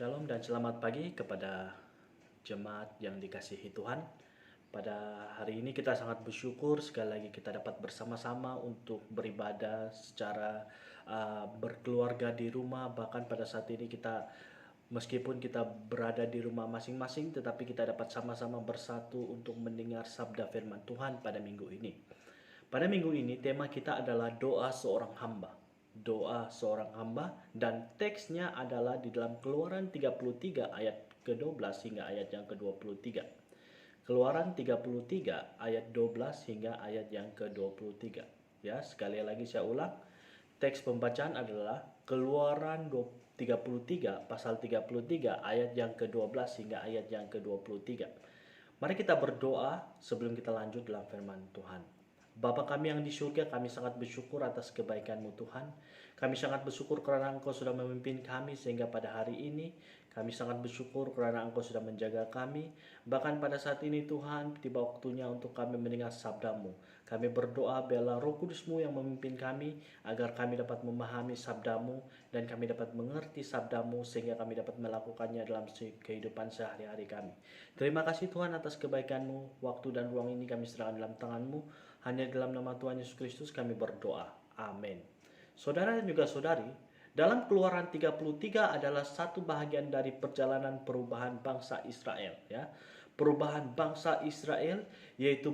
Shalom dan selamat pagi kepada jemaat yang dikasihi Tuhan. Pada hari ini kita sangat bersyukur sekali lagi kita dapat bersama-sama untuk beribadah secara berkeluarga di rumah. Bahkan pada saat ini kita meskipun kita berada di rumah masing-masing, tetapi kita dapat sama-sama bersatu untuk mendengar sabda firman Tuhan pada minggu ini. Pada minggu ini tema kita adalah doa seorang hamba. Doa seorang hamba, dan teksnya adalah di dalam Keluaran 33 ayat ke-12 hingga ayat yang ke-23. Keluaran 33 ayat 12 hingga ayat yang ke-23. Ya, sekali lagi saya ulang. Teks pembacaan adalah Keluaran 33 pasal 33 ayat yang ke-12 hingga ayat yang ke-23. Mari kita berdoa sebelum kita lanjut dalam firman Tuhan. Bapa kami yang di surga, kami sangat bersyukur atas kebaikan-Mu Tuhan. Kami sangat bersyukur karena Engkau sudah memimpin kami sehingga pada hari ini. Kami sangat bersyukur karena Engkau sudah menjaga kami. Bahkan pada saat ini Tuhan, tiba waktunya untuk kami mendengar sabda-Mu. Kami berdoa biarlah Roh Kudus-Mu yang memimpin kami, agar kami dapat memahami sabda-Mu dan kami dapat mengerti sabda-Mu sehingga kami dapat melakukannya dalam kehidupan sehari-hari kami. Terima kasih Tuhan atas kebaikan-Mu. Waktu dan ruang ini kami serahkan dalam tangan-Mu. Hanya dalam nama Tuhan Yesus Kristus kami berdoa. Amin. Saudara dan juga saudari, dalam Keluaran 33 adalah satu bahagian dari perjalanan perubahan bangsa Israel, ya. Perubahan bangsa Israel yaitu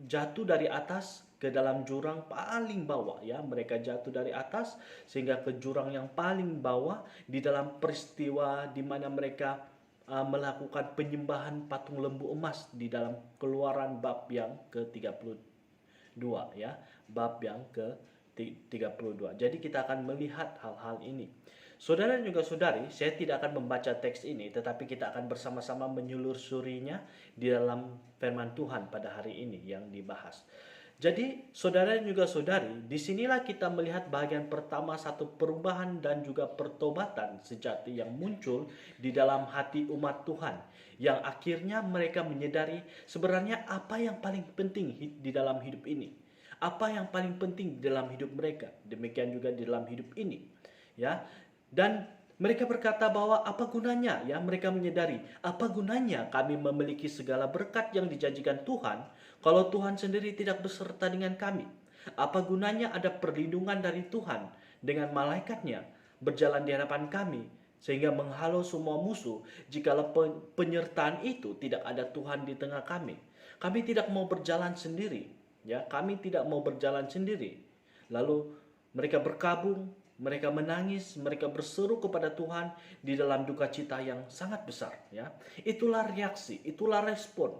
jatuh dari atas ke dalam jurang paling bawah, ya. Mereka jatuh dari atas sehingga ke jurang yang paling bawah di dalam peristiwa di mana mereka melakukan penyembahan patung lembu emas di dalam Keluaran bab yang ke-32, ya, bab yang ke-32. Jadi kita akan melihat hal-hal ini. Saudara dan juga saudari, saya tidak akan membaca teks ini, tetapi kita akan bersama-sama menyelusurinya di dalam firman Tuhan pada hari ini yang dibahas. Jadi, saudara dan juga saudari, disinilah kita melihat bagian pertama satu perubahan dan juga pertobatan sejati yang muncul di dalam hati umat Tuhan, yang akhirnya mereka menyadari sebenarnya apa yang paling penting di dalam hidup ini, apa yang paling penting di dalam hidup mereka, demikian juga di dalam hidup ini, ya. Dan mereka berkata bahwa apa gunanya, ya, mereka menyadari apa gunanya kami memiliki segala berkat yang dijanjikan Tuhan kalau Tuhan sendiri tidak beserta dengan kami. Apa gunanya ada perlindungan dari Tuhan dengan malaikatnya berjalan di hadapan kami sehingga menghalau semua musuh jikalau penyertaan itu tidak ada Tuhan di tengah kami. Kami tidak mau berjalan sendiri, ya, kami tidak mau berjalan sendiri. Lalu mereka berkabung, mereka menangis, mereka berseru kepada Tuhan di dalam duka cita yang sangat besar, ya. Itulah reaksi, itulah respon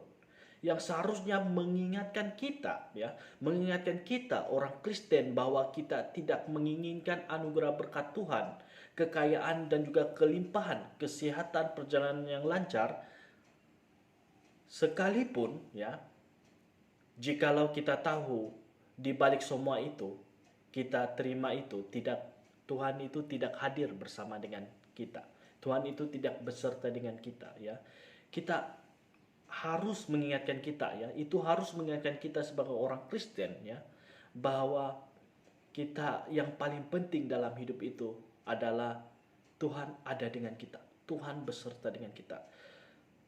yang seharusnya mengingatkan kita, ya, mengingatkan kita orang Kristen bahwa kita tidak menginginkan anugerah berkat Tuhan, kekayaan dan juga kelimpahan, kesehatan, perjalanan yang lancar sekalipun, ya, jikalau kita tahu di balik semua itu kita terima itu Tuhan itu tidak hadir bersama dengan kita. Tuhan itu tidak beserta dengan kita, ya. Kita harus mengingatkan kita, ya. Itu harus mengingatkan kita sebagai orang Kristen, ya, bahwa kita yang paling penting dalam hidup itu adalah Tuhan ada dengan kita. Tuhan beserta dengan kita.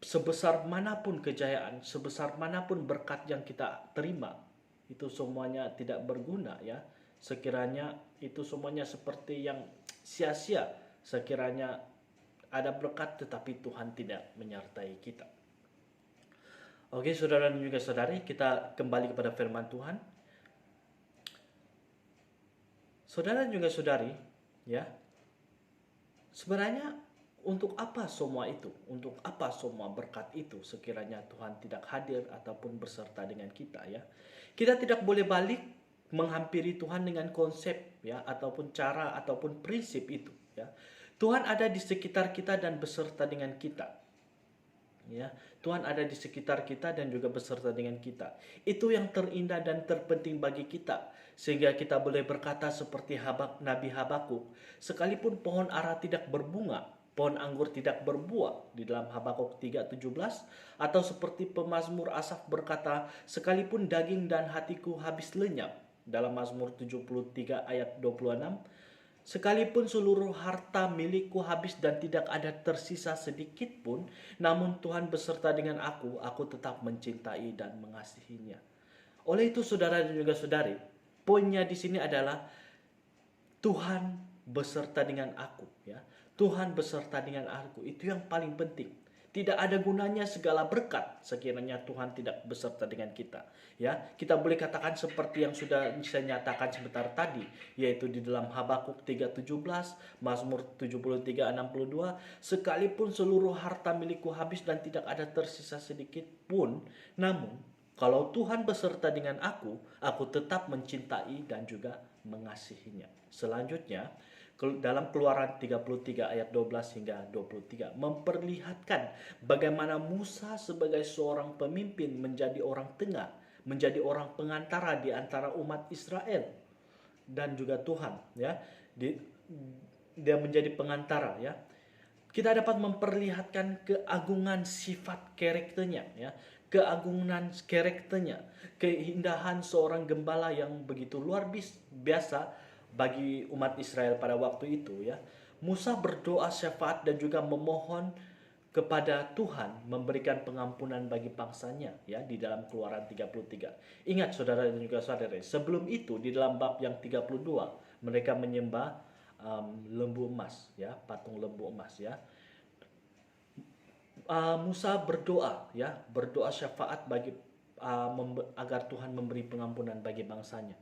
Sebesar manapun kejayaan, sebesar manapun berkat yang kita terima, itu semuanya tidak berguna, ya. Sekiranya itu semuanya seperti yang sia-sia sekiranya ada berkat tetapi Tuhan tidak menyertai kita. Oke, saudara dan juga saudari, kita kembali kepada firman Tuhan. Saudara dan juga saudari, ya, sebenarnya untuk apa semua itu? Untuk apa semua berkat itu sekiranya Tuhan tidak hadir ataupun beserta dengan kita, ya? Kita tidak boleh balik menghampiri Tuhan dengan konsep, ya, ataupun cara ataupun prinsip itu, ya. Tuhan ada di sekitar kita dan beserta dengan kita, ya. Tuhan ada di sekitar kita dan juga beserta dengan kita. Itu yang terindah dan terpenting bagi kita, sehingga kita boleh berkata seperti Nabi Habakuk, sekalipun pohon ara tidak berbunga, pohon anggur tidak berbuah, di dalam Habakuk 3:17, atau seperti pemazmur Asaf berkata, sekalipun daging dan hatiku habis lenyap, dalam Mazmur 73 ayat 26, Sekalipun seluruh harta milikku habis dan tidak ada tersisa sedikit pun, namun Tuhan beserta dengan aku tetap mencintai dan mengasihinya. Oleh itu saudara dan juga saudari, poinnya di sini adalah Tuhan beserta dengan aku, ya. Tuhan beserta dengan aku, itu yang paling penting. Tidak ada gunanya segala berkat sekiranya Tuhan tidak beserta dengan kita. Ya, kita boleh katakan seperti yang sudah saya nyatakan sebentar tadi, yaitu di dalam Habakuk 3:17, Mazmur 73:62, sekalipun seluruh harta milikku habis dan tidak ada tersisa sedikit pun, namun kalau Tuhan beserta dengan aku tetap mencintai dan juga mengasihinya. Selanjutnya, dalam Keluaran 33 ayat 12 hingga 23 memperlihatkan bagaimana Musa sebagai seorang pemimpin menjadi orang tengah, menjadi orang pengantara di antara umat Israel dan juga Tuhan, ya. Dia menjadi pengantara, ya. Kita dapat memperlihatkan keagungan sifat karakternya, ya. Keagungan karakternya, keindahan seorang gembala yang begitu luar biasa bagi umat Israel pada waktu itu, ya. Musa berdoa syafaat dan juga memohon kepada Tuhan memberikan pengampunan bagi bangsanya, ya, di dalam Keluaran 33. Ingat saudara dan juga saudari, sebelum itu di dalam bab yang 32 mereka menyembah lembu emas, ya, patung lembu emas, ya. Musa berdoa, ya, berdoa syafaat bagi agar Tuhan memberi pengampunan bagi bangsanya.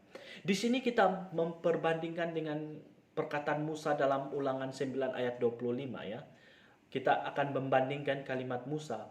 Di sini kita memperbandingkan dengan perkataan Musa dalam Ulangan 9 ayat 25, ya. Kita akan membandingkan kalimat Musa,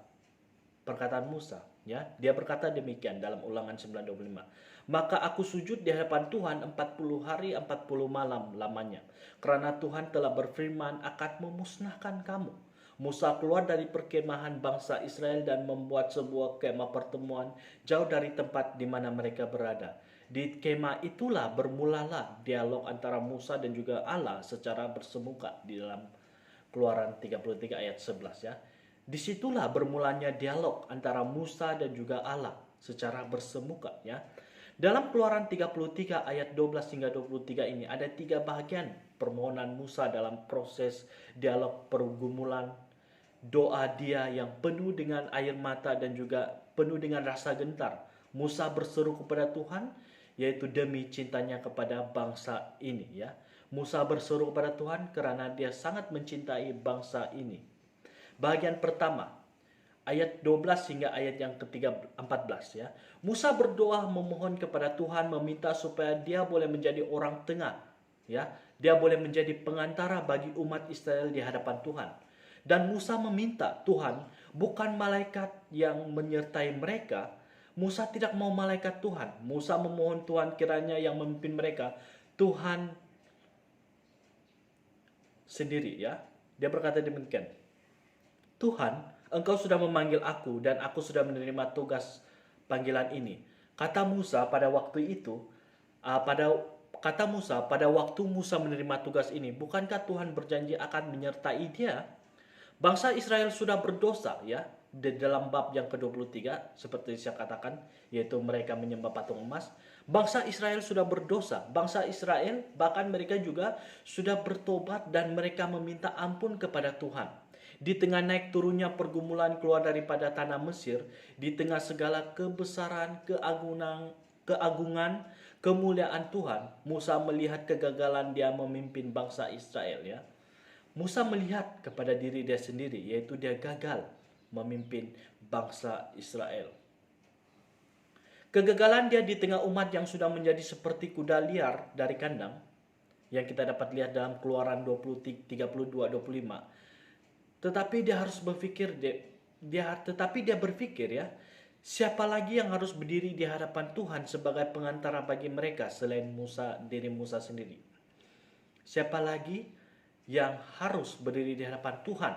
perkataan Musa, ya. Dia berkata demikian dalam Ulangan 9:25. Maka aku sujud di hadapan Tuhan 40 hari 40 malam lamanya, karena Tuhan telah berfirman akan memusnahkan kamu. Musa keluar dari perkemahan bangsa Israel dan membuat sebuah kemah pertemuan jauh dari tempat di mana mereka berada. Di kemah itulah bermulalah dialog antara Musa dan juga Allah secara bersemuka di dalam Keluaran 33 ayat 11, ya. Disitulah bermulanya dialog antara Musa dan juga Allah secara bersemuka, ya. Dalam Keluaran 33 ayat 12 hingga 23 ini ada 3 bagian permohonan Musa dalam proses dialog pergumulan doa dia yang penuh dengan air mata dan juga penuh dengan rasa gentar. Musa berseru kepada Tuhan, yaitu demi cintanya kepada bangsa ini, ya. Musa berseru kepada Tuhan karena dia sangat mencintai bangsa ini. Bagian pertama, ayat 12 hingga ayat yang ke-14, ya. Musa berdoa memohon kepada Tuhan, meminta supaya dia boleh menjadi orang tengah, ya. Dia boleh menjadi pengantara bagi umat Israel di hadapan Tuhan. Dan Musa meminta Tuhan bukan malaikat yang menyertai mereka. Musa tidak mau malaikat Tuhan. Musa memohon Tuhan kiranya yang memimpin mereka Tuhan sendiri, ya. Dia berkata demikian. Tuhan, engkau sudah memanggil aku dan aku sudah menerima tugas panggilan ini. Kata Musa pada waktu itu, pada waktu Musa menerima tugas ini, bukankah Tuhan berjanji akan menyertai dia? Bangsa Israel sudah berdosa, ya, di dalam bab yang ke-23 seperti saya katakan, yaitu mereka menyembah patung emas. Bangsa Israel sudah berdosa. Bangsa Israel bahkan mereka juga sudah bertobat dan mereka meminta ampun kepada Tuhan. Di tengah naik turunnya pergumulan keluar daripada tanah Mesir, di tengah segala kebesaran, keagungan, kemuliaan Tuhan, Musa melihat kegagalan dia memimpin bangsa Israel, ya. Musa melihat kepada diri dia sendiri, yaitu dia gagal memimpin bangsa Israel. Kegagalan dia di tengah umat yang sudah menjadi seperti kuda liar dari kandang, yang kita dapat lihat dalam Keluaran 32-25. Tetapi dia harus berpikir, dia berpikir, ya, siapa lagi yang harus berdiri di hadapan Tuhan sebagai pengantara bagi mereka selain diri Musa sendiri? Siapa lagi yang harus berdiri di hadapan Tuhan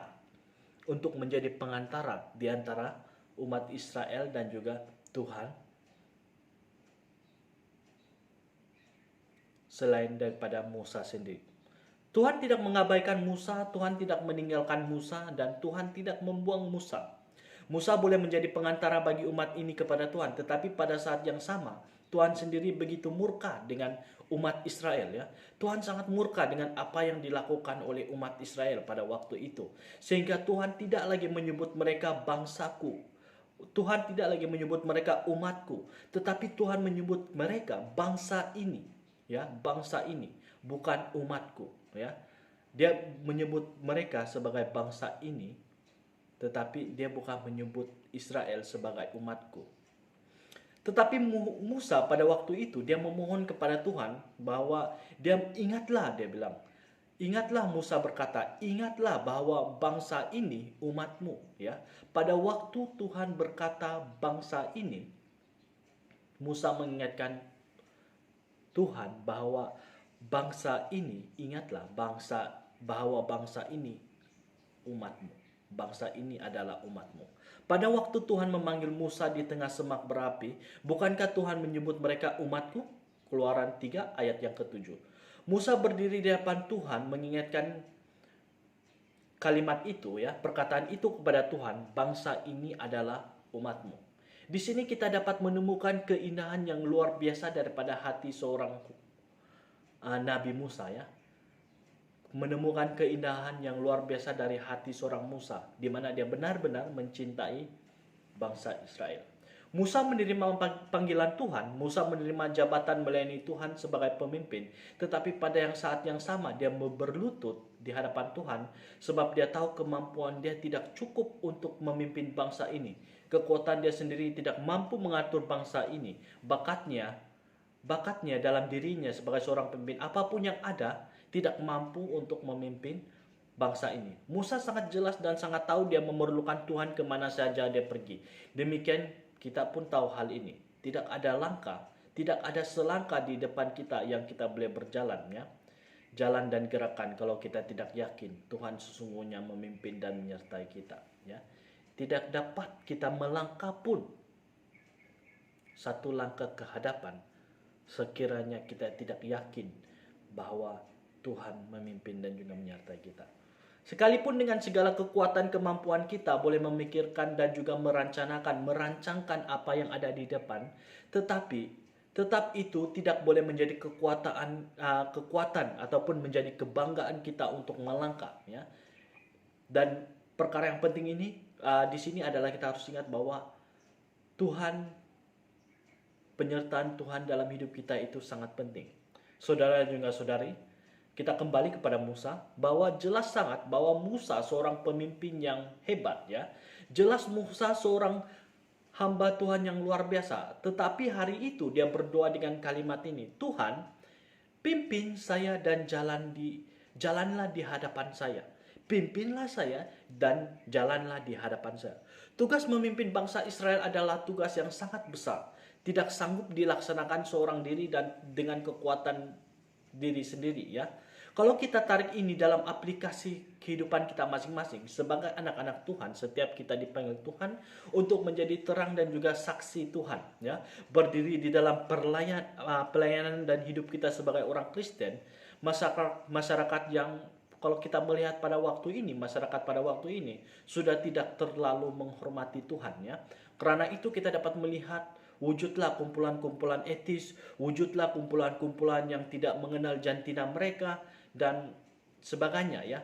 untuk menjadi pengantara di antara umat Israel dan juga Tuhan selain daripada Musa sendiri? Tuhan tidak mengabaikan Musa, Tuhan tidak meninggalkan Musa, dan Tuhan tidak membuang Musa. Musa boleh menjadi pengantara bagi umat ini kepada Tuhan, tetapi pada saat yang sama Tuhan sendiri begitu murka dengan umat Israel ya. Tuhan sangat murka dengan apa yang dilakukan oleh umat Israel pada waktu itu. Sehingga Tuhan tidak lagi menyebut mereka bangsaku. Tuhan tidak lagi menyebut mereka umatku, tetapi Tuhan menyebut mereka bangsa ini, ya, bangsa ini, bukan umatku, ya. Dia menyebut mereka sebagai bangsa ini, tetapi dia bukan menyebut Israel sebagai umatku. Tetapi Musa pada waktu itu dia memohon kepada Tuhan bahwa dia bilang, ingatlah Musa berkata, ingatlah bahwa bangsa ini umatmu, ya. Pada waktu Tuhan berkata bangsa ini, Musa mengingatkan Tuhan bahwa bangsa ini, ingatlah bahwa bangsa ini umatmu. Bangsa ini adalah umatmu. Pada waktu Tuhan memanggil Musa di tengah semak berapi, bukankah Tuhan menyebut mereka umatku? Keluaran 3 ayat yang ke-7. Musa berdiri di hadapan Tuhan mengingatkan kalimat itu, ya, perkataan itu kepada Tuhan, bangsa ini adalah umatmu. Di sini kita dapat menemukan keindahan yang luar biasa daripada hati seorang Nabi Musa, ya. Menemukan keindahan yang luar biasa dari hati seorang Musa, di mana dia benar-benar mencintai bangsa Israel. Musa menerima panggilan Tuhan, Musa menerima jabatan melayani Tuhan sebagai pemimpin, tetapi pada saat yang sama dia berlutut di hadapan Tuhan sebab dia tahu kemampuan dia tidak cukup untuk memimpin bangsa ini. Kekuatan dia sendiri tidak mampu mengatur bangsa ini. Bakatnya dalam dirinya sebagai seorang pemimpin apapun yang ada tidak mampu untuk memimpin bangsa ini. Musa sangat jelas dan sangat tahu dia memerlukan Tuhan kemana saja dia pergi. Demikian kita pun tahu hal ini. Tidak ada langkah, tidak ada selangkah di depan kita yang kita boleh berjalan, ya. Jalan dan gerakan kalau kita tidak yakin Tuhan sesungguhnya memimpin dan menyertai kita, ya. Tidak dapat kita melangkah pun satu langkah ke hadapan sekiranya kita tidak yakin bahwa Tuhan memimpin dan juga menyertai kita. Sekalipun dengan segala kekuatan kemampuan kita boleh memikirkan dan juga merancangkan apa yang ada di depan, tetapi tetap itu tidak boleh menjadi kekuatan ataupun menjadi kebanggaan kita untuk melangkah, ya. Dan perkara yang penting ini di sini adalah kita harus ingat bahwa penyertaan Tuhan dalam hidup kita itu sangat penting. Saudara dan juga saudari, kita kembali kepada Musa, bahwa jelas sangat bahwa Musa seorang pemimpin yang hebat, ya. Jelas Musa seorang hamba Tuhan yang luar biasa. Tetapi hari itu dia berdoa dengan kalimat ini, Tuhan, pimpin saya dan jalanlah di hadapan saya. Pimpinlah saya dan jalanlah di hadapan saya. Tugas memimpin bangsa Israel adalah tugas yang sangat besar. Tidak sanggup dilaksanakan seorang diri dan dengan kekuatan diri sendiri, ya. Kalau kita tarik ini dalam aplikasi kehidupan kita masing-masing sebagai anak-anak Tuhan, setiap kita dipanggil Tuhan untuk menjadi terang dan juga saksi Tuhan, ya. Berdiri di dalam pelayanan dan hidup kita sebagai orang Kristen, masyarakat yang kalau kita melihat pada waktu ini, masyarakat pada waktu ini sudah tidak terlalu menghormati Tuhan, ya. Karena itu kita dapat melihat wujudlah kumpulan-kumpulan etis, wujudlah kumpulan-kumpulan yang tidak mengenal jantina mereka dan sebagainya, ya.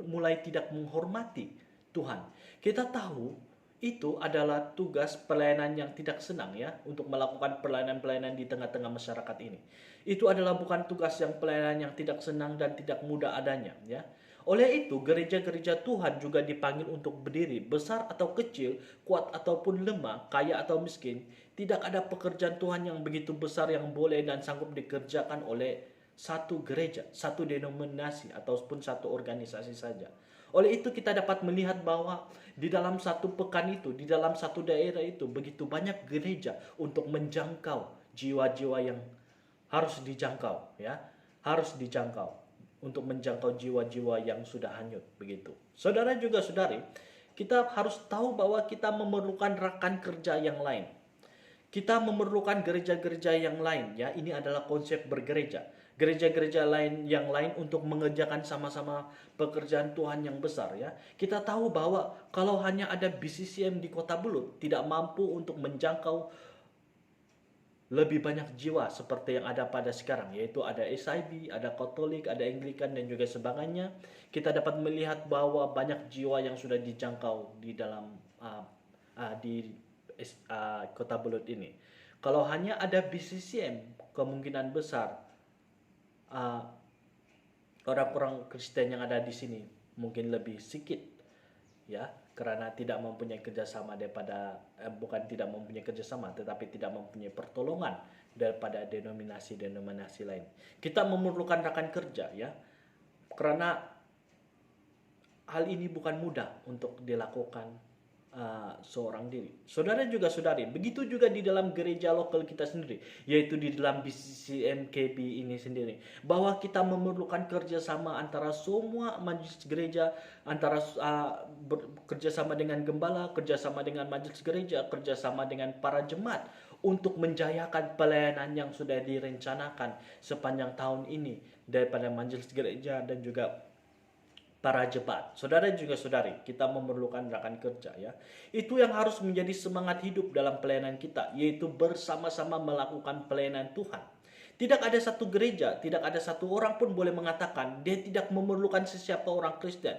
Mulai tidak menghormati Tuhan. Kita tahu itu adalah tugas pelayanan yang tidak senang, ya, untuk melakukan pelayanan-pelayanan di tengah-tengah masyarakat ini. Itu adalah bukan tugas yang pelayanan yang tidak senang dan tidak mudah adanya, ya. Oleh itu, gereja-gereja Tuhan juga dipanggil untuk berdiri, besar atau kecil, kuat ataupun lemah, kaya atau miskin. Tidak ada pekerjaan Tuhan yang begitu besar yang boleh dan sanggup dikerjakan oleh satu gereja, satu denominasi, ataupun satu organisasi saja. Oleh itu kita dapat melihat bahwa di dalam satu pekan itu, di dalam satu daerah itu, begitu banyak gereja untuk menjangkau jiwa-jiwa yang harus dijangkau, ya. Harus dijangkau untuk menjangkau jiwa-jiwa yang sudah hanyut, begitu. Saudara juga saudari, kita harus tahu bahwa kita memerlukan rekan kerja yang lain. Kita memerlukan gereja-gereja yang lain, ya. Ini adalah konsep bergereja. Gereja-gereja yang lain untuk mengerjakan sama-sama pekerjaan Tuhan yang besar, ya. Kita tahu bahwa kalau hanya ada BCCM di Kota Belut tidak mampu untuk menjangkau lebih banyak jiwa seperti yang ada pada sekarang, yaitu ada SIB, ada Katolik, ada Anglikan dan juga sebagainya. Kita dapat melihat bahwa banyak jiwa yang sudah dijangkau di dalam di Kota Belut ini. Kalau hanya ada BCCM, kemungkinan besar uh, orang-orang Kristen yang ada di sini mungkin lebih sedikit, ya, karena tidak mempunyai kerjasama daripada bukan tidak mempunyai kerjasama, tetapi tidak mempunyai pertolongan daripada denominasi-denominasi lain. Kita memerlukan rekan kerja, ya, karena hal ini bukan mudah untuk dilakukan seorang diri. Saudara juga saudari, begitu juga di dalam gereja lokal kita sendiri, yaitu di dalam BCCMKB ini sendiri, bahwa kita memerlukan kerjasama antara semua majelis gereja, antara kerjasama dengan gembala, kerjasama dengan majelis gereja, kerjasama dengan para jemaat untuk menjayakan pelayanan yang sudah direncanakan sepanjang tahun ini daripada majelis gereja dan juga para jemaat. Saudara juga saudari, kita memerlukan rekan kerja, ya. Itu yang harus menjadi semangat hidup dalam pelayanan kita, yaitu bersama-sama melakukan pelayanan Tuhan. Tidak ada satu gereja, tidak ada satu orang pun boleh mengatakan dia tidak memerlukan sesiapa orang Kristen.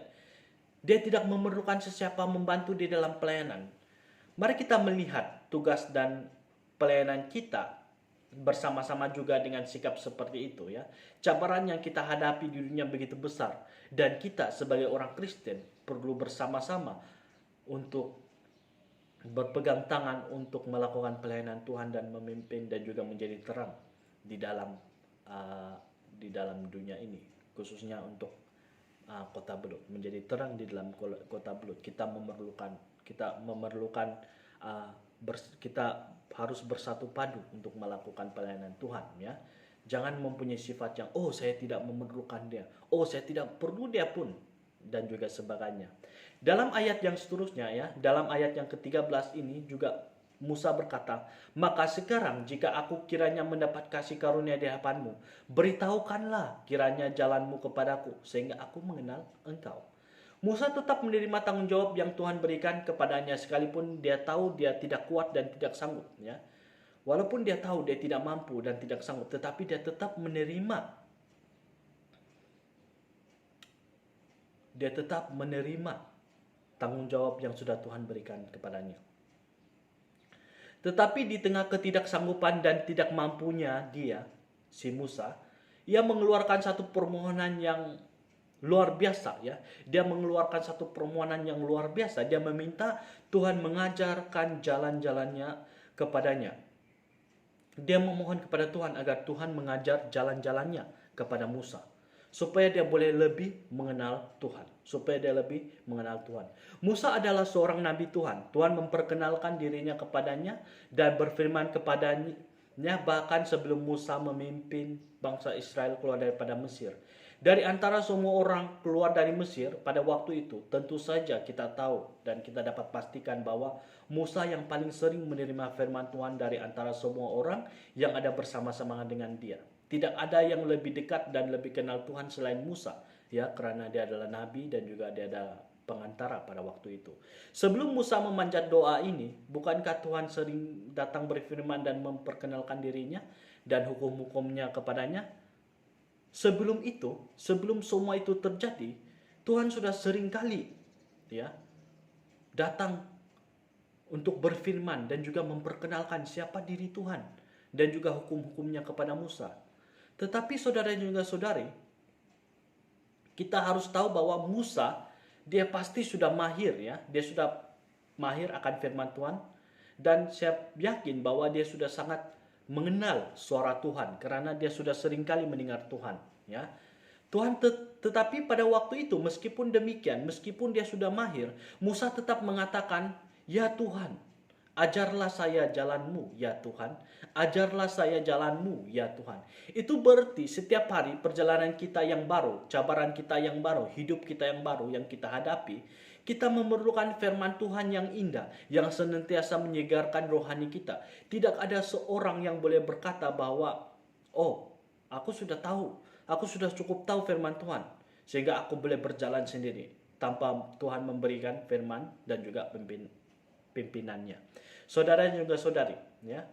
Dia tidak memerlukan sesiapa membantu di dalam pelayanan. Mari kita melihat tugas dan pelayanan kita bersama-sama juga dengan sikap seperti itu, ya. Cabaran yang kita hadapi di dunia begitu besar dan kita sebagai orang Kristen perlu bersama-sama untuk berpegang tangan untuk melakukan pelayanan Tuhan dan memimpin dan juga menjadi terang di dalam dunia ini, khususnya untuk Kota Belut, menjadi terang di dalam Kota Belut. Kita memerlukan kita harus bersatu padu untuk melakukan pelayanan Tuhan, ya. Jangan mempunyai sifat yang saya tidak memerlukan dia, saya tidak perlu dia pun, dan juga sebagainya. Dalam ayat yang seterusnya, ya, dalam ayat yang ke-13 ini juga Musa berkata, "Maka sekarang jika aku kiranya mendapat kasih karunia di hadapanmu, beritahukanlah kiranya jalanmu kepadaku, sehingga aku mengenal engkau." Musa tetap menerima tanggung jawab yang Tuhan berikan kepadanya sekalipun dia tahu dia tidak kuat dan tidak sanggup, ya. Walaupun dia tahu dia tidak mampu dan tidak sanggup, tetapi dia tetap menerima. Dia tetap menerima tanggung jawab yang sudah Tuhan berikan kepadanya. Tetapi di tengah ketidaksanggupan dan tidak mampunya dia, si Musa, ia mengeluarkan satu permohonan yang luar biasa, ya. Dia mengeluarkan satu permohonan yang luar biasa. Dia meminta Tuhan mengajarkan jalan-jalannya kepadanya. Dia memohon kepada Tuhan agar Tuhan mengajar jalan-jalannya kepada Musa, supaya dia boleh lebih mengenal Tuhan, Musa adalah seorang nabi Tuhan. Tuhan memperkenalkan dirinya kepadanya dan berfirman kepadanya bahkan sebelum Musa memimpin bangsa Israel keluar daripada Mesir. Dari antara semua orang keluar dari Mesir pada waktu itu, tentu saja kita tahu dan kita dapat pastikan bahwa Musa yang paling sering menerima firman Tuhan dari antara semua orang yang ada bersama-sama dengan dia. Tidak ada yang lebih dekat dan lebih kenal Tuhan selain Musa, ya, karena dia adalah nabi dan juga dia adalah pengantara pada waktu itu. Sebelum Musa memanjat doa ini, bukankah Tuhan sering datang berfirman dan memperkenalkan dirinya dan hukum-hukumnya kepadanya? Sebelum itu, sebelum semua itu terjadi, Tuhan sudah sering kali, ya, datang untuk berfirman dan juga memperkenalkan siapa diri Tuhan dan juga hukum-hukumnya kepada Musa. Tetapi saudara dan juga saudari, kita harus tahu bahwa Musa, dia pasti sudah mahir, ya. Dia sudah mahir akan firman Tuhan, dan saya yakin bahwa dia sudah sangat mengenal suara Tuhan karena dia sudah sering kali mendengar Tuhan, ya. Tetapi pada waktu itu, meskipun demikian, meskipun dia sudah mahir, Musa tetap mengatakan, "Ya Tuhan, ajarlah saya jalanmu, ya Tuhan. Ajarlah saya jalanmu, ya Tuhan." Itu berarti setiap hari perjalanan kita yang baru, cabaran kita yang baru, hidup kita yang baru yang kita hadapi, kita memerlukan firman Tuhan yang indah, yang senantiasa menyegarkan rohani kita. Tidak ada seorang yang boleh berkata bahwa, aku sudah tahu, aku sudah cukup tahu firman Tuhan, sehingga aku boleh berjalan sendiri, tanpa Tuhan memberikan firman dan juga pimpinannya. Saudara dan juga saudari, ya.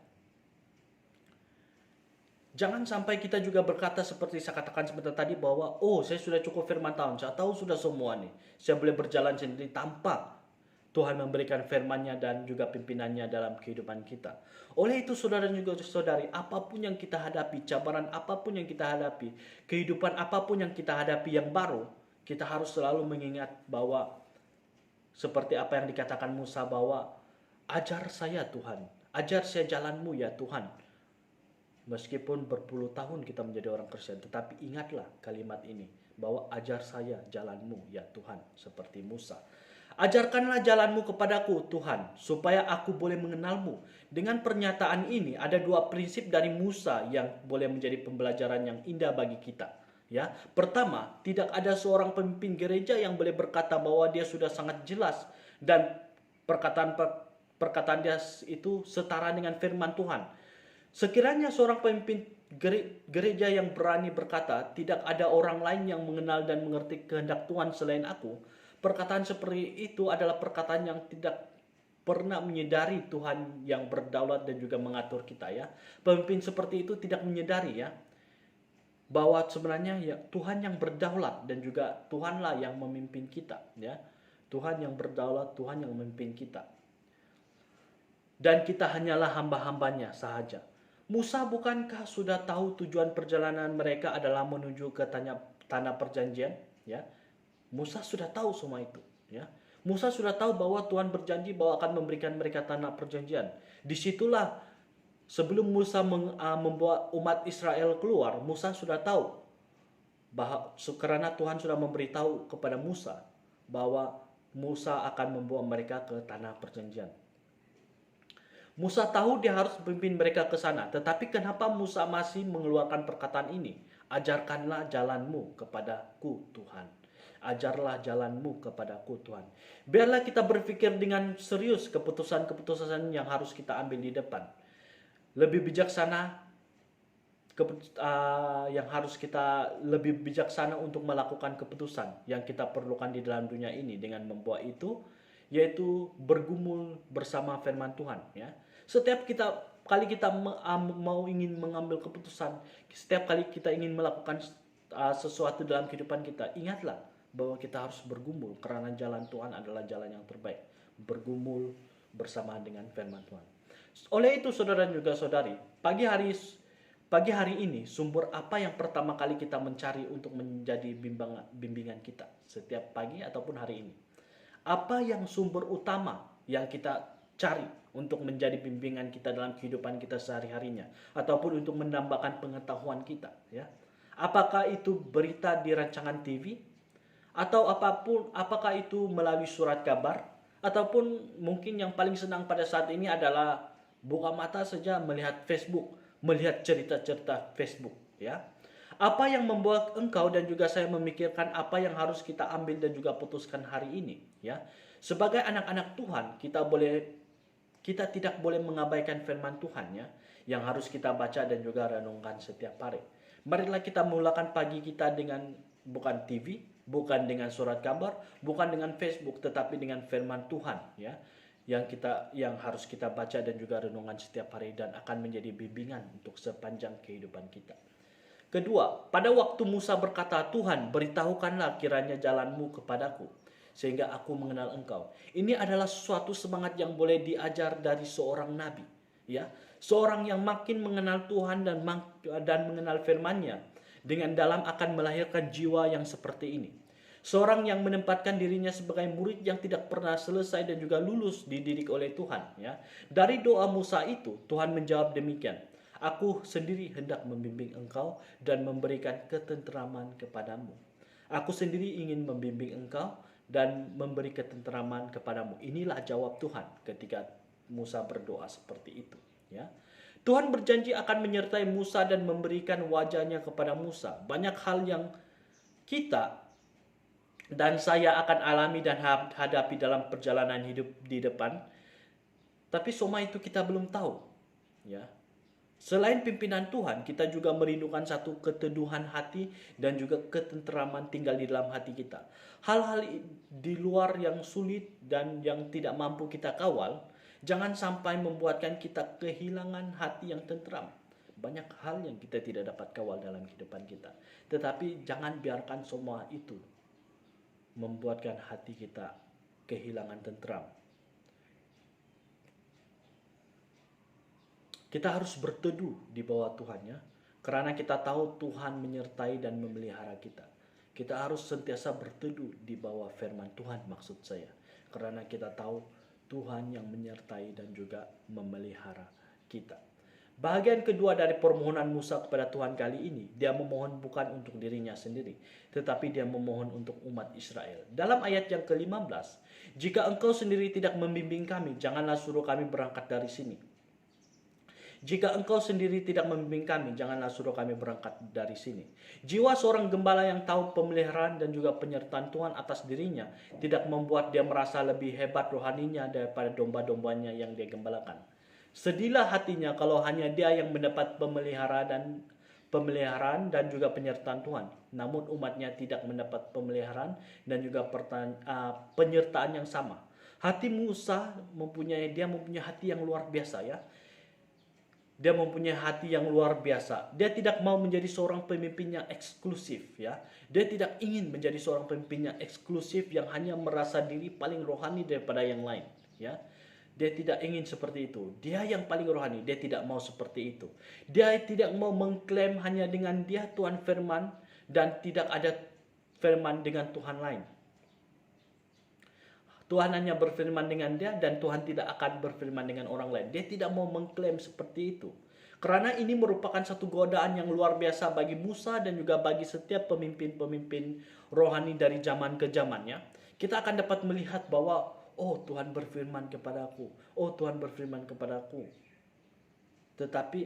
Jangan sampai kita juga berkata seperti saya katakan sebentar tadi bahwa oh saya sudah cukup firman Tuhan, saya tahu sudah semua nih. Saya boleh berjalan sendiri tanpa Tuhan memberikan firman-Nya dan juga pimpinannya dalam kehidupan kita. Oleh itu saudara dan juga saudari, apapun yang kita hadapi, cabaran apapun yang kita hadapi, kehidupan apapun yang kita hadapi yang baru, kita harus selalu mengingat bahwa seperti apa yang dikatakan Musa bahwa ajar saya Tuhan, ajar saya jalanmu ya Tuhan. Meskipun berpuluh tahun kita menjadi orang Kristen, tetapi ingatlah kalimat ini, bahwa ajar saya jalanmu ya Tuhan, seperti Musa. Ajarkanlah jalanmu kepadaku Tuhan, supaya aku boleh mengenalmu. Dengan pernyataan ini ada dua prinsip dari Musa yang boleh menjadi pembelajaran yang indah bagi kita. Ya, pertama, tidak ada seorang pemimpin gereja yang boleh berkata bahwa dia sudah sangat jelas dan perkataan dia itu setara dengan firman Tuhan. Sekiranya seorang pemimpin gereja yang berani berkata, tidak ada orang lain yang mengenal dan mengerti kehendak Tuhan selain aku, perkataan seperti itu adalah perkataan yang tidak pernah menyadari Tuhan yang berdaulat dan juga mengatur kita ya. Pemimpin seperti itu tidak menyadari ya, bahwa sebenarnya ya Tuhan yang berdaulat dan juga Tuhanlah yang memimpin kita ya. Tuhan yang berdaulat, Tuhan yang memimpin kita. Dan kita hanyalah hamba-hambanya sahaja. Musa bukankah sudah tahu tujuan perjalanan mereka adalah menuju ke tanah perjanjian? Ya, Musa sudah tahu semua itu. Ya, Musa sudah tahu bahwa Tuhan berjanji bahwa akan memberikan mereka tanah perjanjian. Disitulah sebelum Musa membawa umat Israel keluar, Musa sudah tahu bahwa karena Tuhan sudah memberitahu kepada Musa bahwa Musa akan membawa mereka ke tanah perjanjian. Musa tahu dia harus memimpin mereka ke sana. Tetapi kenapa Musa masih mengeluarkan perkataan ini? Ajarkanlah jalanmu kepadaku Tuhan. Ajarlah jalanmu kepadaku Tuhan. Biarlah kita berpikir dengan serius keputusan-keputusan yang harus kita ambil di depan. Lebih bijaksana yang harus kita lebih bijaksana untuk melakukan keputusan yang kita perlukan di dalam dunia ini dengan membawa itu, yaitu bergumul bersama firman Tuhan ya. Setiap kali kita mau ingin mengambil keputusan, setiap kali kita ingin melakukan sesuatu dalam kehidupan kita, ingatlah bahwa kita harus bergumul karena jalan Tuhan adalah jalan yang terbaik. Bergumul bersama dengan firman Tuhan. Oleh itu saudara dan juga saudari, pagi hari ini sumber apa yang pertama kali kita mencari untuk menjadi bimbingan kita setiap pagi ataupun hari ini? Apa yang sumber utama yang kita cari untuk menjadi bimbingan kita dalam kehidupan kita sehari-harinya, ataupun untuk menambahkan pengetahuan kita ya? Apakah itu berita di rancangan TV, atau apakah itu melalui surat kabar, ataupun mungkin yang paling senang pada saat ini adalah buka mata saja melihat Facebook, melihat cerita-cerita Facebook ya. Apa yang membuat engkau dan juga saya memikirkan apa yang harus kita ambil dan juga putuskan hari ini ya. Sebagai anak-anak Tuhan, kita tidak boleh mengabaikan firman Tuhan ya, yang harus kita baca dan juga renungkan setiap hari. Marilah kita mulakan pagi kita dengan bukan TV, bukan dengan surat kabar, bukan dengan Facebook, tetapi dengan firman Tuhan ya, yang harus kita baca dan juga renungan setiap hari dan akan menjadi bimbingan untuk sepanjang kehidupan kita. Kedua, pada waktu Musa berkata, Tuhan beritahukanlah kiranya jalanmu kepadaku, sehingga aku mengenal engkau. Ini adalah suatu semangat yang boleh diajar dari seorang nabi. Ya, seorang yang makin mengenal Tuhan dan mengenal firman-Nya dengan dalam akan melahirkan jiwa yang seperti ini. Seorang yang menempatkan dirinya sebagai murid yang tidak pernah selesai dan juga lulus dididik oleh Tuhan. Ya, dari doa Musa itu Tuhan menjawab demikian. Aku sendiri hendak membimbing engkau dan memberikan ketenteraman kepadamu. Aku sendiri ingin membimbing engkau dan memberi ketenteraman kepadamu. Inilah jawab Tuhan ketika Musa berdoa seperti itu. Ya, Tuhan berjanji akan menyertai Musa dan memberikan wajahnya kepada Musa. Banyak hal yang kita dan saya akan alami dan hadapi dalam perjalanan hidup di depan. Tapi semua itu kita belum tahu. Ya, selain pimpinan Tuhan, kita juga merindukan satu keteduhan hati dan juga ketenteraman tinggal di dalam hati kita. Hal-hal di luar yang sulit dan yang tidak mampu kita kawal, jangan sampai membuatkan kita kehilangan hati yang tentram. Banyak hal yang kita tidak dapat kawal dalam kehidupan kita. Tetapi jangan biarkan semua itu membuatkan hati kita kehilangan tentram. Kita harus berteduh di bawah Tuhan ya. Karena kita tahu Tuhan menyertai dan memelihara kita. Kita harus sentiasa berteduh di bawah firman Tuhan maksud saya. Karena kita tahu Tuhan yang menyertai dan juga memelihara kita. Bahagian kedua dari permohonan Musa kepada Tuhan kali ini, dia memohon bukan untuk dirinya sendiri, tetapi dia memohon untuk umat Israel. Dalam ayat yang ke-15, jika engkau sendiri tidak membimbing kami, janganlah suruh kami berangkat dari sini. Jika engkau sendiri tidak membimbing kami, janganlah suruh kami berangkat dari sini. Jiwa seorang gembala yang tahu pemeliharaan dan juga penyertaan Tuhan atas dirinya tidak membuat dia merasa lebih hebat rohaninya daripada domba-dombanya yang dia gembalakan. Sedihlah hatinya kalau hanya dia yang mendapat pemeliharaan dan juga penyertaan Tuhan. Namun umatnya tidak mendapat pemeliharaan dan juga penyertaan yang sama. Hati Musa dia mempunyai hati yang luar biasa ya. Dia mempunyai hati yang luar biasa. Dia tidak mau menjadi seorang pemimpin yang eksklusif ya. Dia tidak ingin menjadi seorang pemimpin yang eksklusif yang hanya merasa diri paling rohani daripada yang lain ya. Dia tidak ingin seperti itu. Dia yang paling rohani, dia tidak mau seperti itu. Dia tidak mau mengklaim hanya dengan dia Tuhan firman dan tidak ada firman dengan Tuhan lain. Tuhan hanya berfirman dengan dia dan Tuhan tidak akan berfirman dengan orang lain. Dia tidak mau mengklaim seperti itu. Karena ini merupakan satu godaan yang luar biasa bagi Musa dan juga bagi setiap pemimpin-pemimpin rohani dari zaman ke zamannya. Kita akan dapat melihat bahwa oh Tuhan berfirman kepadaku. Oh Tuhan berfirman kepadaku. Tetapi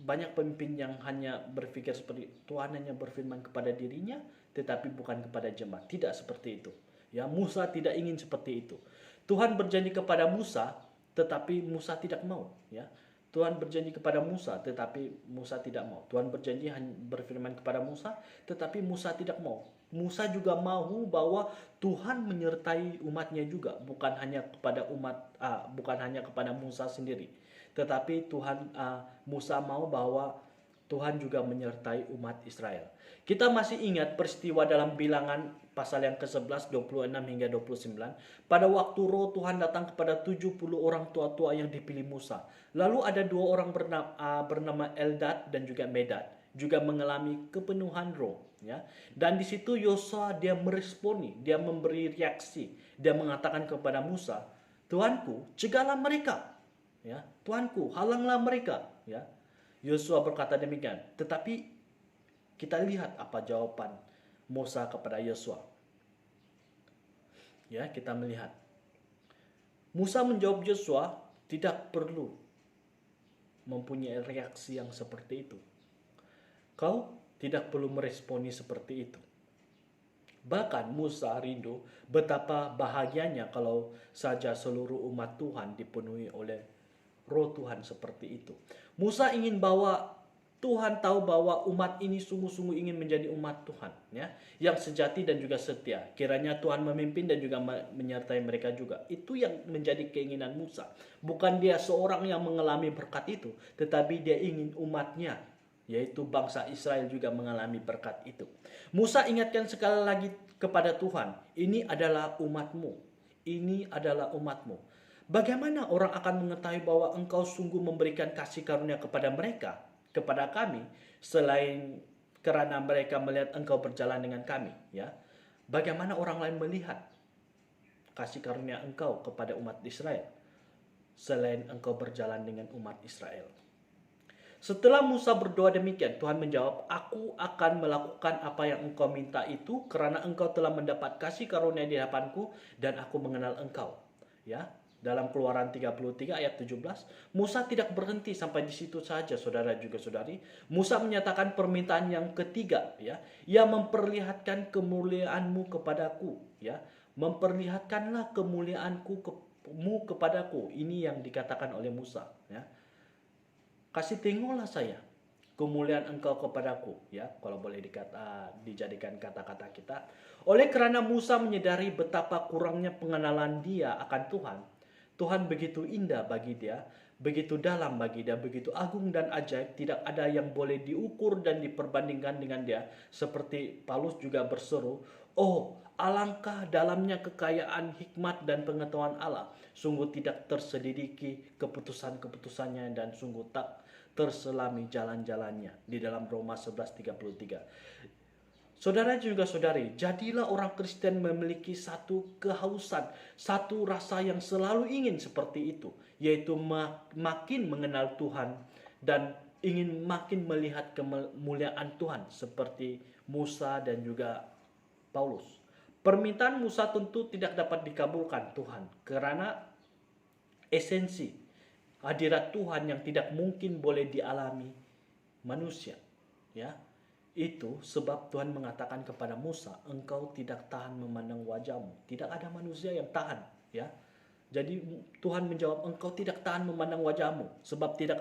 banyak pemimpin yang hanya berpikir seperti Tuhan hanya berfirman kepada dirinya tetapi bukan kepada jemaat. Tidak seperti itu. Ya, Musa tidak ingin seperti itu. Tuhan berjanji kepada Musa tetapi Musa tidak mau, ya. Tuhan berjanji kepada Musa tetapi Musa tidak mau. Tuhan berjanji berfirman kepada Musa tetapi Musa tidak mau. Musa juga mau bahwa Tuhan menyertai umatnya juga, bukan hanya kepada Musa sendiri. Tetapi Musa mau bahwa Tuhan juga menyertai umat Israel. Kita masih ingat peristiwa dalam Bilangan pasal yang ke-11 26 hingga 29. Pada waktu roh Tuhan datang kepada 70 orang tua-tua yang dipilih Musa. Lalu ada 2 orang bernama Eldad dan juga Medad juga mengalami kepenuhan roh, ya. Dan di situ Yosua dia meresponi, dia memberi reaksi, dia mengatakan kepada Musa, "Tuanku, cegahlah mereka." Ya, "Tuanku, halanglah mereka." Ya. Yosua berkata demikian. Tetapi kita lihat apa jawaban Musa kepada Yosua. Ya, kita melihat. Musa menjawab Yosua, tidak perlu mempunyai reaksi yang seperti itu. Kau tidak perlu meresponi seperti itu. Bahkan Musa rindu betapa bahagianya kalau saja seluruh umat Tuhan dipenuhi oleh roh Tuhan seperti itu. Musa ingin bahwa Tuhan tahu bahwa umat ini sungguh-sungguh ingin menjadi umat Tuhan, ya, yang sejati dan juga setia. Kiranya Tuhan memimpin dan juga menyertai mereka juga. Itu yang menjadi keinginan Musa. Bukan dia seorang yang mengalami berkat itu, tetapi dia ingin umatnya, yaitu bangsa Israel juga mengalami berkat itu. Musa ingatkan sekali lagi kepada Tuhan, ini adalah umatmu. Ini adalah umatmu. Bagaimana orang akan mengetahui bahwa engkau sungguh memberikan kasih karunia kepada mereka, kepada kami, selain karena mereka melihat engkau berjalan dengan kami, ya? Bagaimana orang lain melihat kasih karunia engkau kepada umat Israel, selain engkau berjalan dengan umat Israel? Setelah Musa berdoa demikian, Tuhan menjawab, "Aku akan melakukan apa yang engkau minta itu, karena engkau telah mendapat kasih karunia di hadapanku, dan aku mengenal engkau." Ya, dalam Keluaran 33 ayat 17, Musa tidak berhenti sampai di situ saja, saudara juga saudari. Musa menyatakan permintaan yang ketiga, ya, ia memperlihatkan kemuliaanmu kepadaku, ya, memperlihatkanlah kemuliaanmu kepadaku. Ini yang dikatakan oleh Musa, ya. Kasih tengoklah saya kemuliaan engkau kepadaku, ya, kalau boleh dijadikan kata-kata kita. Oleh kerana Musa menyadari betapa kurangnya pengenalan dia akan Tuhan, Tuhan begitu indah bagi dia, begitu dalam bagi dia, begitu agung dan ajaib, tidak ada yang boleh diukur dan diperbandingkan dengan dia. Seperti Paulus juga berseru, "Oh, alangkah dalamnya kekayaan hikmat dan pengetahuan Allah. Sungguh tidak terselidiki keputusan-keputusannya dan sungguh tak terselami jalan-jalannya." Di dalam Roma 11:33. Saudara juga saudari, jadilah orang Kristen memiliki satu kehausan, satu rasa yang selalu ingin seperti itu, yaitu makin mengenal Tuhan dan ingin makin melihat kemuliaan Tuhan seperti Musa dan juga Paulus. Permintaan Musa tentu tidak dapat dikabulkan Tuhan karena esensi hadirat Tuhan yang tidak mungkin boleh dialami manusia, ya. Itu sebab Tuhan mengatakan kepada Musa, "Engkau tidak tahan memandang wajahmu." Tidak ada manusia yang tahan, ya. Jadi Tuhan menjawab, "Engkau tidak tahan memandang wajahmu, sebab tidak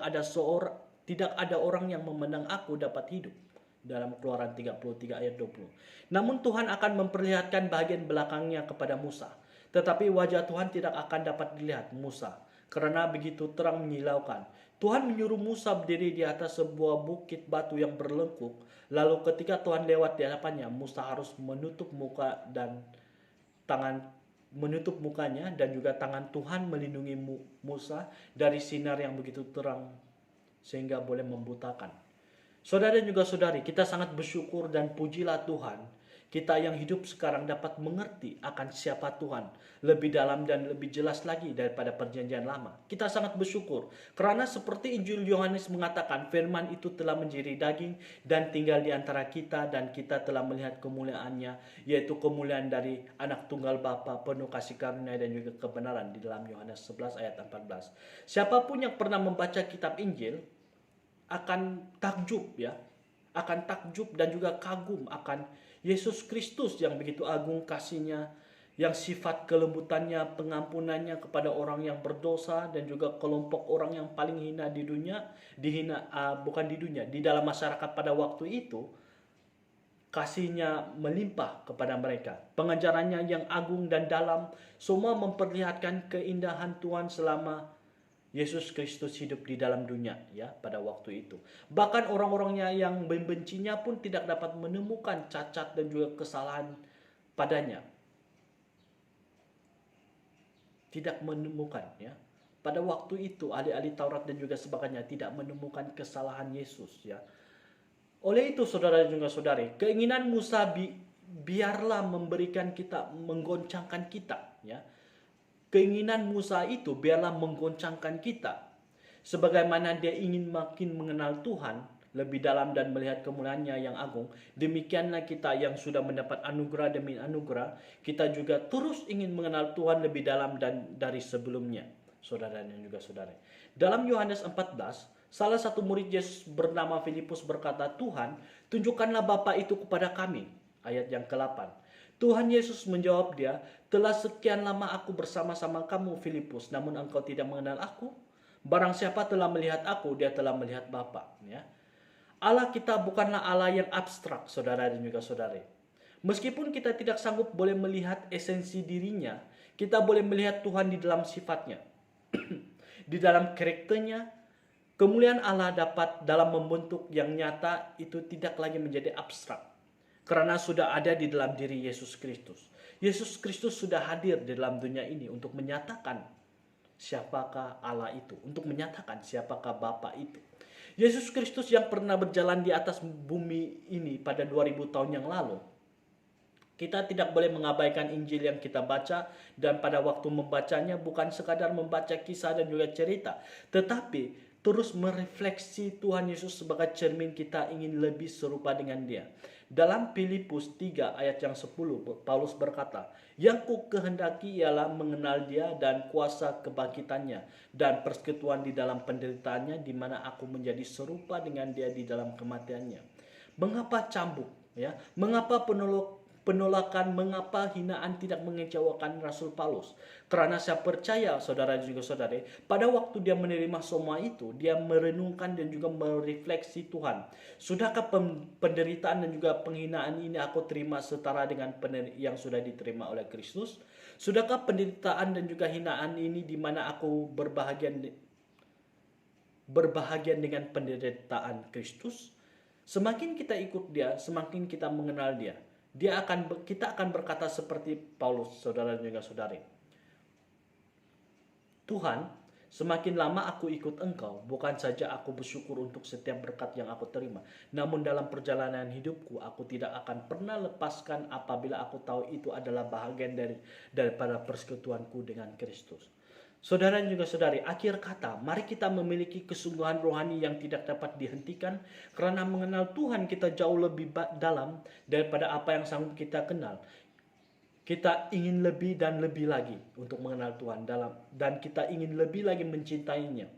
ada orang yang memandang aku dapat hidup." Dalam Keluaran 33 ayat 20. Namun Tuhan akan memperlihatkan bagian belakangnya kepada Musa. Tetapi wajah Tuhan tidak akan dapat dilihat Musa, karena begitu terang menyilaukan. Tuhan menyuruh Musa berdiri di atas sebuah bukit batu yang berlengkuk. Lalu ketika Tuhan lewat di hadapannya, Musa harus menutup mukanya dan juga tangan Tuhan melindungi Musa dari sinar yang begitu terang sehingga boleh membutakan. Saudara dan juga saudari, kita sangat bersyukur dan pujilah Tuhan. Kita yang hidup sekarang dapat mengerti akan siapa Tuhan lebih dalam dan lebih jelas lagi daripada perjanjian lama. Kita sangat bersyukur karena seperti Injil Yohanes mengatakan, firman itu telah menjadi daging dan tinggal di antara kita, dan kita telah melihat kemuliaannya, yaitu kemuliaan dari anak tunggal Bapa, penuh kasih karunia dan juga kebenaran, di dalam Yohanes 11 ayat 14. Siapapun yang pernah membaca kitab Injil akan takjub, ya, akan takjub dan juga kagum akan Yesus Kristus yang begitu agung kasihnya, yang sifat kelembutannya, pengampunannya kepada orang yang berdosa dan juga kelompok orang yang paling hina di dunia, di dalam masyarakat pada waktu itu. Kasihnya melimpah kepada mereka. Pengajarannya yang agung dan dalam, semua memperlihatkan keindahan Tuhan selama Yesus Kristus hidup di dalam dunia, ya, pada waktu itu. Bahkan orang-orangnya yang membencinya pun tidak dapat menemukan cacat dan juga kesalahan padanya. Tidak menemukan, ya. Pada waktu itu ahli-ahli Taurat dan juga sebagainya tidak menemukan kesalahan Yesus, ya. Oleh itu saudara dan juga saudari, keinginan Musa biarlah menggoncangkan kita, ya. Keinginan Musa itu biarlah menggoncangkan kita. Sebagaimana dia ingin makin mengenal Tuhan lebih dalam dan melihat kemuliaannya yang agung, demikianlah kita yang sudah mendapat anugerah demi anugerah, kita juga terus ingin mengenal Tuhan lebih dalam dan dari sebelumnya, saudara dan juga saudara. Dalam Yohanes 14, salah satu murid Yesus bernama Filipus berkata, "Tuhan, tunjukkanlah Bapa itu kepada kami." Ayat yang ke-8. Tuhan Yesus menjawab dia, "Telah sekian lama aku bersama-sama kamu, Filipus, namun engkau tidak mengenal aku? Barang siapa telah melihat aku, dia telah melihat Bapa." Ya. Allah kita bukanlah Allah yang abstrak, saudara dan juga saudari. Meskipun kita tidak sanggup boleh melihat esensi dirinya, kita boleh melihat Tuhan di dalam sifatnya. Di dalam karakternya, kemuliaan Allah dapat dalam membentuk yang nyata itu tidak lagi menjadi abstrak. Karena sudah ada di dalam diri Yesus Kristus. Yesus Kristus sudah hadir di dalam dunia ini untuk menyatakan siapakah Allah itu, untuk menyatakan siapakah Bapa itu. Yesus Kristus yang pernah berjalan di atas bumi ini pada 2000 tahun yang lalu. Kita tidak boleh mengabaikan Injil yang kita baca, dan pada waktu membacanya bukan sekadar membaca kisah dan juga cerita, tetapi terus merefleksi Tuhan Yesus sebagai cermin kita ingin lebih serupa dengan Dia. Dalam Filipus 3 ayat yang 10, Paulus berkata, "Yang ku kehendaki ialah mengenal Dia dan kuasa kebangkitannya dan persekutuan di dalam penderitaannya, di mana aku menjadi serupa dengan Dia di dalam kematiannya." Mengapa cambuk, ya? Mengapa penolakan, mengapa hinaan tidak mengecewakan Rasul Paulus? Karena saya percaya, saudara dan juga saudari, pada waktu dia menerima semua itu, dia merenungkan dan juga merefleksi Tuhan. Sudahkah penderitaan dan juga penghinaan ini aku terima setara dengan yang sudah diterima oleh Kristus? Sudahkah penderitaan dan juga hinaan ini di mana aku berbahagia berbahagia dengan penderitaan Kristus, semakin kita ikut Dia, semakin kita mengenal Dia. Kita akan berkata seperti Paulus, saudara dan juga saudari. Tuhan, semakin lama aku ikut Engkau, bukan saja aku bersyukur untuk setiap berkat yang aku terima, namun dalam perjalanan hidupku, aku tidak akan pernah lepaskan apabila aku tahu itu adalah bahagian daripada persekutuanku dengan Kristus. Saudara dan juga saudari, akhir kata, mari kita memiliki kesungguhan rohani yang tidak dapat dihentikan, karena mengenal Tuhan kita jauh lebih dalam daripada apa yang sanggup kita kenal. Kita ingin lebih dan lebih lagi untuk mengenal Tuhan dan kita ingin lebih lagi mencintainya.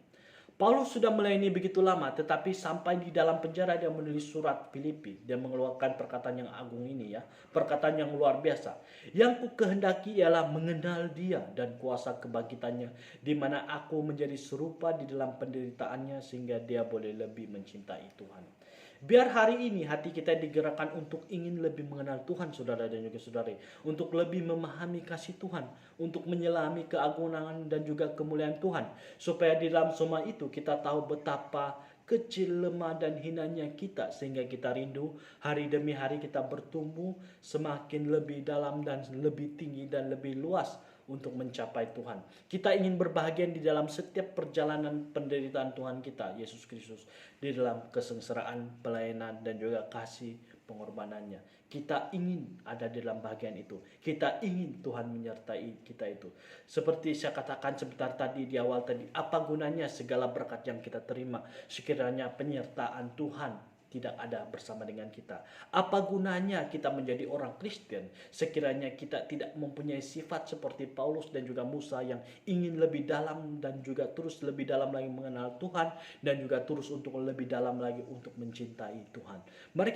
Paulus sudah melayani begitu lama, tetapi sampai di dalam penjara dia menulis surat Filipi. Dia mengeluarkan perkataan yang agung ini ya, perkataan yang luar biasa. Yang ku kehendaki ialah mengenal Dia dan kuasa kebangkitannya, di mana aku menjadi serupa di dalam penderitaannya sehingga Dia boleh lebih mencintai Tuhan. Biar hari ini hati kita digerakkan untuk ingin lebih mengenal Tuhan, saudara dan juga saudari. Untuk lebih memahami kasih Tuhan. Untuk menyelami keagungan dan juga kemuliaan Tuhan. Supaya di dalam semua itu kita tahu betapa kecil, lemah, dan hinanya kita. Sehingga kita rindu hari demi hari kita bertumbuh semakin lebih dalam dan lebih tinggi dan lebih luas untuk mencapai Tuhan. Kita ingin berbahagia di dalam setiap perjalanan penderitaan Tuhan kita, Yesus Kristus, di dalam kesengsaraan, pelayanan, dan juga kasih pengorbanannya. Kita ingin ada di dalam bahagian itu. Kita ingin Tuhan menyertai kita itu. Seperti saya katakan sebentar tadi di awal tadi, apa gunanya segala berkat yang kita terima sekiranya penyertaan Tuhan tidak ada bersama dengan kita? Apa gunanya kita menjadi orang Kristen sekiranya kita tidak mempunyai sifat seperti Paulus dan juga Musa yang ingin lebih dalam dan juga terus lebih dalam lagi mengenal Tuhan dan juga terus untuk lebih dalam lagi untuk mencintai Tuhan. Mari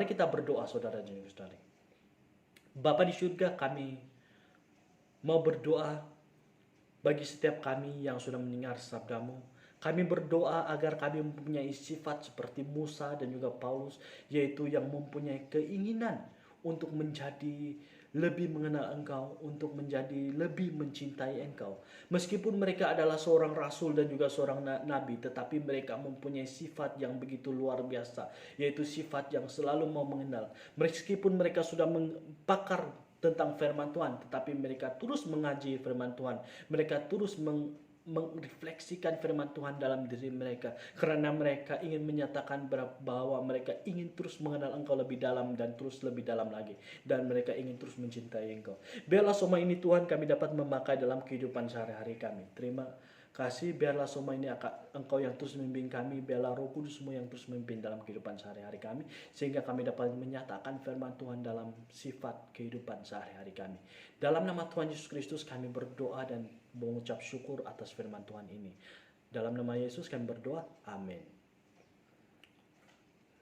kita berdoa saudara dan saudari. Bapa di surga, kami mau berdoa bagi setiap kami yang sudah mendengar sabdamu. Kami berdoa agar kami mempunyai sifat seperti Musa dan juga Paulus, yaitu yang mempunyai keinginan untuk menjadi lebih mengenal Engkau, untuk menjadi lebih mencintai Engkau. Meskipun mereka adalah seorang rasul dan juga seorang nabi, tetapi mereka mempunyai sifat yang begitu luar biasa, yaitu sifat yang selalu mau mengenal. Meskipun mereka sudah pakar tentang firman Tuhan, tetapi mereka terus mengaji firman Tuhan. Mereka terus merefleksikan firman Tuhan dalam diri mereka, karena mereka ingin menyatakan bahwa mereka ingin terus mengenal Engkau lebih dalam dan terus lebih dalam lagi, dan mereka ingin terus mencintai Engkau. Biarlah semua ini Tuhan kami dapat memakai dalam kehidupan sehari-hari kami. Terima kasih, biarlah semua ini Engkau yang terus membimbing kami, biarlah Roh Kudus-Mu yang terus memimpin dalam kehidupan sehari-hari kami, sehingga kami dapat menyatakan firman Tuhan dalam sifat kehidupan sehari-hari kami. Dalam nama Tuhan Yesus Kristus kami berdoa dan mengucap syukur atas firman Tuhan ini. Dalam nama Yesus kami berdoa, amin.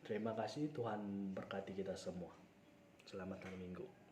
Terima kasih, Tuhan berkati kita semua. Selamat hari Minggu.